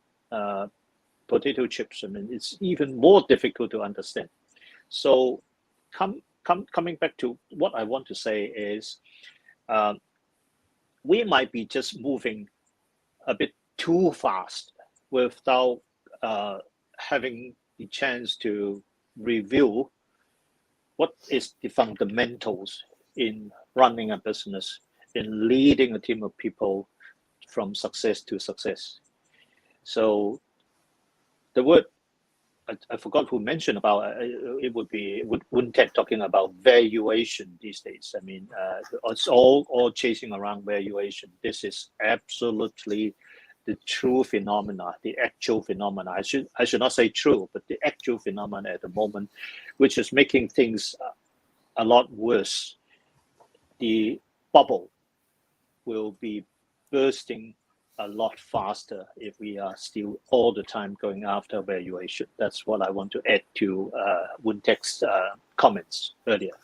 potato chips. I mean, it's even more difficult to understand. So coming back to what I want to say is, we might be just moving a bit too fast without having the chance to review what is the fundamentals in running a business, in leading a team of people from success to success. So the word, I forgot who mentioned about it, would be Woon Tek talking about valuation these days. I mean, it's all chasing around valuation. This is absolutely the true phenomena, the actual phenomena. I should not say true, but the actual phenomena at the moment, which is making things a lot worse. The bubble will be bursting a lot faster if we are still all the time going after valuation. That's what I want to add to Woon Tek's comments earlier.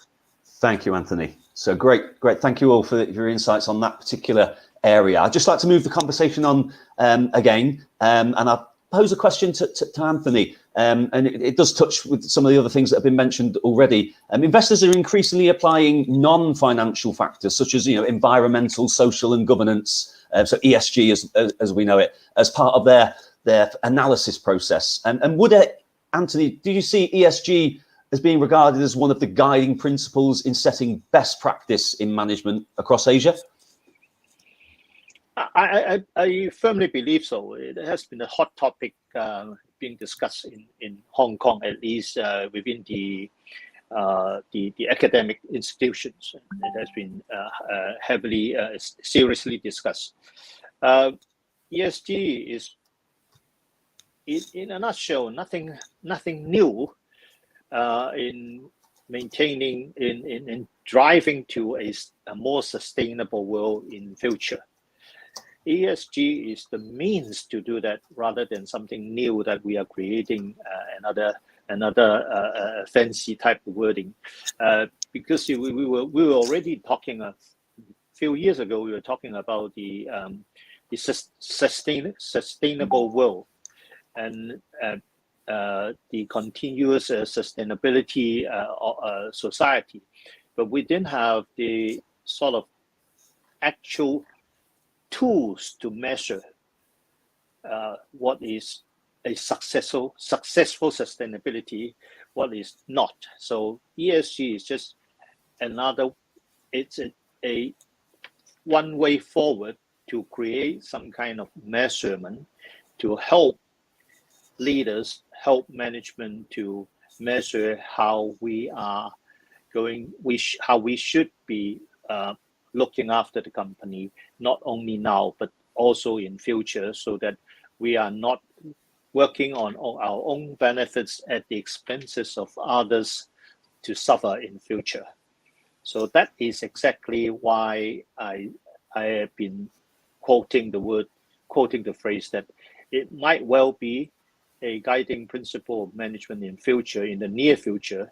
Thank you, Anthony. So great. Thank you all for your insights on that particular area. I'd just like to move the conversation on again, and I'll pose a question to Anthony, and it does touch with some of the other things that have been mentioned already. Investors are increasingly applying non-financial factors such as environmental, social, and governance, so ESG as we know it, as part of their analysis process. And would Anthony, do you see ESG as being regarded as one of the guiding principles in setting best practice in management across Asia? I firmly believe so. It has been a hot topic being discussed in Hong Kong, at least within the academic institutions. It has been heavily, seriously discussed. ESG is, in a nutshell, nothing new in maintaining, in driving to a more sustainable world in future. ESG is the means to do that, rather than something new that we are creating another fancy type of wording. Because we were already talking a few years ago. We were talking about the sustainable world and the continuous sustainability society, but we didn't have the sort of actual tools to measure what is a successful sustainability, what is not. So ESG is just another, it's a one way forward to create some kind of measurement to help leaders, help management to measure how we are going, how we should be looking after the company, not only now, but also in future, so that we are not working on our own benefits at the expenses of others to suffer in future. So that is exactly why I have been quoting the phrase that it might well be a guiding principle of management in future, in the near future,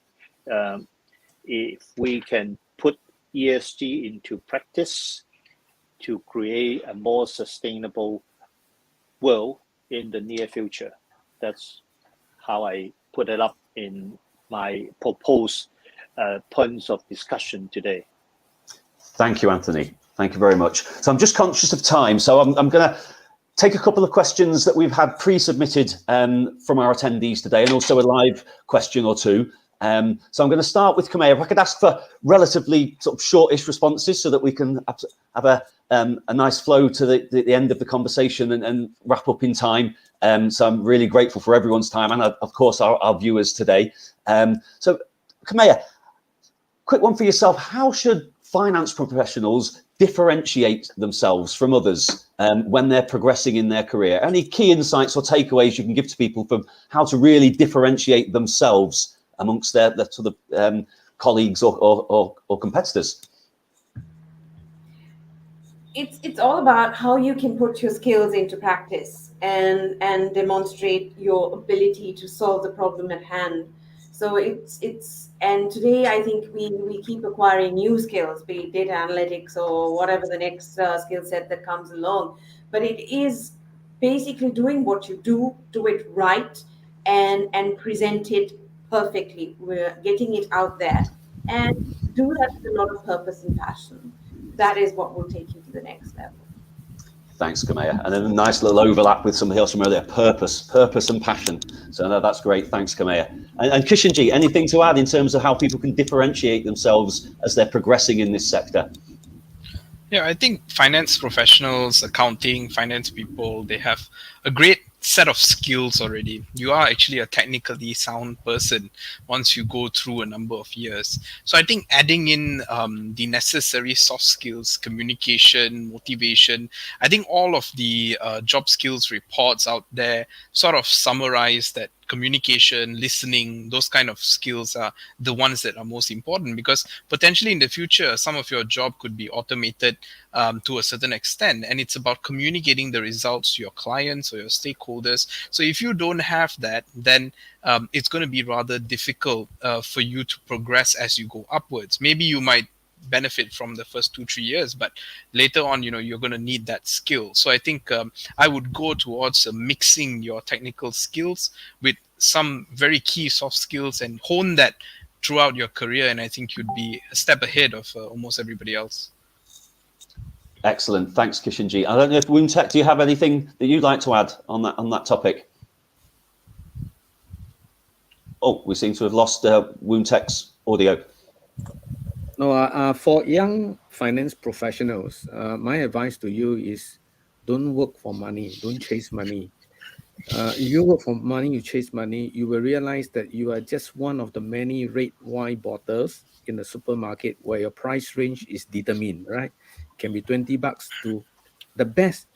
if we can put ESG into practice to create a more sustainable world in the near future. That's how I put it up in my proposed points of discussion today. Thank you, Anthony. Thank you very much. So I'm just conscious of time, so I'm going to take a couple of questions that we've had pre-submitted from our attendees today, and also a live question or two. So I'm going to start with Kamea. If I could ask for relatively sort of shortish responses so that we can have a nice flow to the end of the conversation and wrap up in time. So I'm really grateful for everyone's time and of course our viewers today. So Kamea, quick one for yourself. How should finance professionals differentiate themselves from others when they're progressing in their career? Any key insights or takeaways you can give to people from how to really differentiate themselves amongst their sort of colleagues or competitors? It's all about how you can put your skills into practice and demonstrate your ability to solve the problem at hand. So and today I think we keep acquiring new skills, be it data analytics or whatever the next skill set that comes along. But it is basically doing what you do it right, and present it perfectly. We're getting it out there and do that with a lot of purpose and passion. That is what will take you to the next level. Thanks, Kamea. And then a nice little overlap with something else from earlier, purpose and passion. So no, that's great. Thanks, Kamea. And Kishanji, anything to add in terms of how people can differentiate themselves as they're progressing in this sector? Yeah, I think finance professionals, accounting, finance people, they have a great set of skills already. You are actually a technically sound person once you go through a number of years. So I think adding in the necessary soft skills, communication, motivation, I think all of the job skills reports out there sort of summarize that communication, listening, those kind of skills are the ones that are most important, because potentially in the future, some of your job could be automated to a certain extent, and it's about communicating the results to your clients or your stakeholders. So if you don't have that, then it's going to be rather difficult for you to progress as you go upwards. Maybe you might benefit from the first 2-3 years, but later on, you're going to need that skill. So I think I would go towards mixing your technical skills with some very key soft skills and hone that throughout your career, and I think you'd be a step ahead of almost everybody else. Excellent. Thanks, Kishanji. I don't know if Woon Taek, do you have anything that you'd like to add on that topic? Oh, we seem to have lost Woon Taek's audio. No, for young finance professionals, my advice to you is don't work for money, don't chase money. You work for money, you chase money, you will realize that you are just one of the many red wine bottles in the supermarket where your price range is determined, right? It can be $20 to the best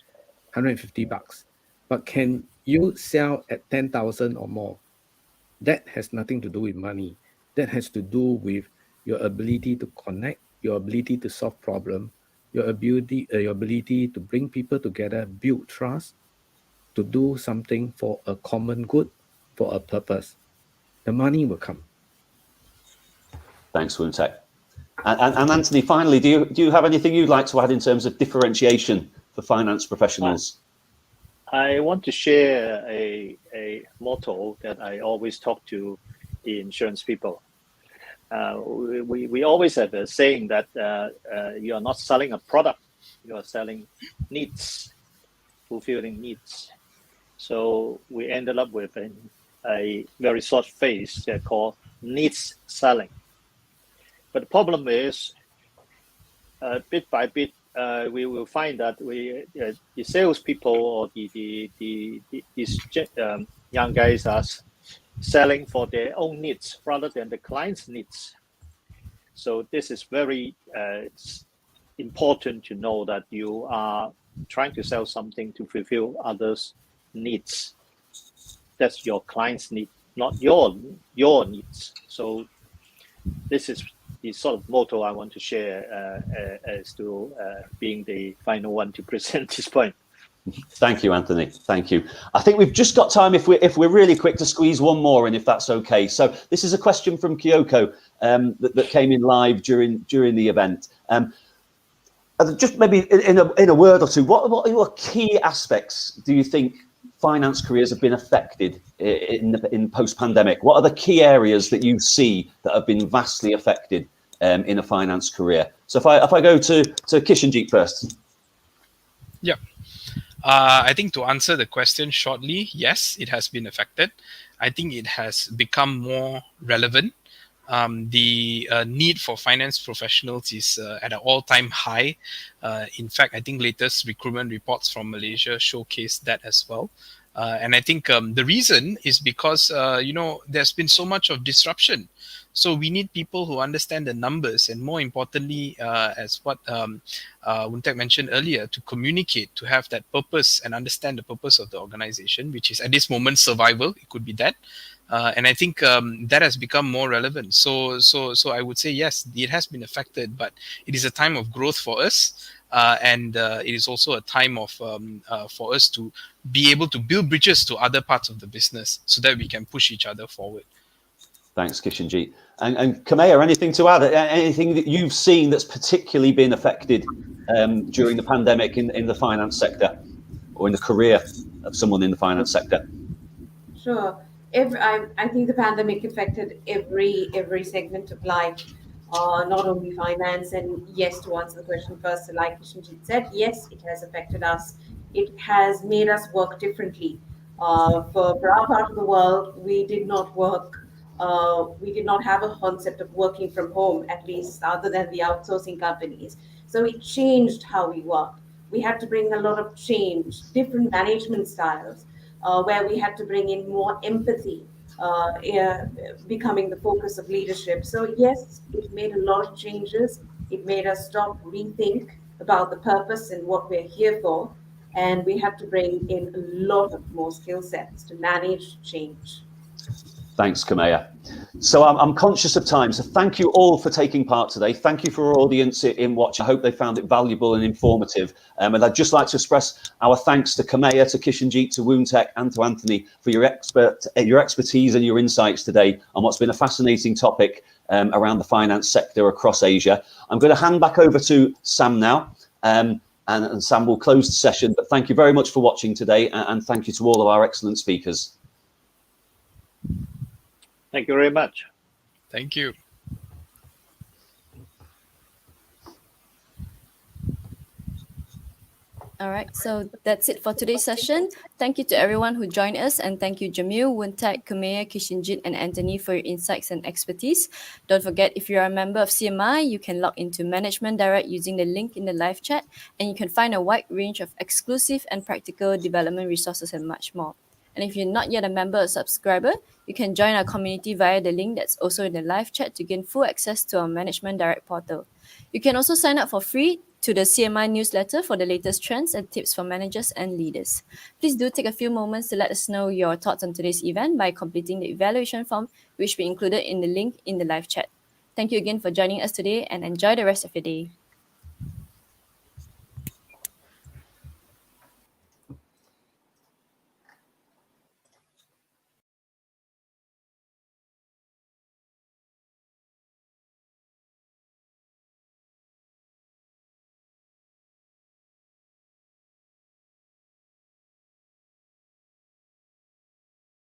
$150. But can you sell at 10,000 or more? That has nothing to do with money. That has to do with your ability to connect, your ability to solve problems, your ability to bring people together, build trust, to do something for a common good, for a purpose. The money will come. Thanks, Woon Taek. And Anthony, finally, do you have anything you'd like to add in terms of differentiation for finance professionals? I want to share a motto that I always talk to the insurance people. We always have a saying that you are not selling a product, you are selling needs, fulfilling needs. So we ended up with a very short phrase called needs selling. But the problem is, bit by bit, we will find that the salespeople or these young guys are selling for their own needs rather than the client's needs. So this is very important to know that you are trying to sell something to fulfill others' needs. That's your client's need, not your needs. So this is the sort of motto I want to share as to being the final one to present this point. Thank you, Anthony. Thank you. I think we've just got time, if we're really quick, to squeeze one more in, if that's okay. So this is a question from Kyoko that came in live during the event. Just maybe in a word or two, what are your key aspects do you think finance careers have been affected in post-pandemic? What are the key areas that you see that have been vastly affected in a finance career? So if I go to Kishanji first. Yeah. I think to answer the question shortly, yes, it has been affected. I think it has become more relevant. The need for finance professionals is at an all-time high. In fact, I think latest recruitment reports from Malaysia showcase that as well. And I think the reason is because, there's been so much of disruption. So we need people who understand the numbers, and more importantly, as what Woon Taek mentioned earlier, to communicate, to have that purpose and understand the purpose of the organization, which is at this moment survival. It could be that. And I think that has become more relevant. So I would say, yes, it has been affected, but it is a time of growth for us. And it is also a time of for us to be able to build bridges to other parts of the business so that we can push each other forward. Thanks, Kishanji. And Kamea, anything to add? Anything that you've seen that's particularly been affected during the pandemic in the finance sector, or in the career of someone in the finance sector? Sure. I think the pandemic affected every segment of life, not only finance. And yes, to answer the question first, like Kishanji said, yes, it has affected us. It has made us work differently. For our part of the world, we did not work. We did not have a concept of working from home, at least other than the outsourcing companies. So it changed how we worked. We had to bring a lot of change, different management styles, where we had to bring in more empathy, becoming the focus of leadership. So yes, it made a lot of changes. It made us stop, rethink about the purpose and what we're here for. And we have to bring in a lot of more skill sets to manage change. Thanks, Kamea. So I'm conscious of time, so thank you all for taking part today. Thank you for our audience in watching. I hope they found it valuable and informative. And I'd just like to express our thanks to Kamea, to Kishanjeet, to Woontek, and to Anthony for your expertise and your insights today on what's been a fascinating topic around the finance sector across Asia. I'm going to hand back over to Sam now. And Sam will close the session. But thank you very much for watching today, and thank you to all of our excellent speakers. Thank you very much. Thank you. All right, so that's it for today's session. Thank you to everyone who joined us, and thank you Jamil, Woontek, Kamea, Kishanjeet, and Anthony for your insights and expertise. Don't forget, if you're a member of CMI, you can log into Management Direct using the link in the live chat, and you can find a wide range of exclusive and practical development resources and much more. And if you're not yet a member or subscriber, you can join our community via the link that's also in the live chat to gain full access to our Management Direct portal. You can also sign up for free to the CMI newsletter for the latest trends and tips for managers and leaders. Please do take a few moments to let us know your thoughts on today's event by completing the evaluation form, which we included in the link in the live chat. Thank you again for joining us today, and enjoy the rest of your day.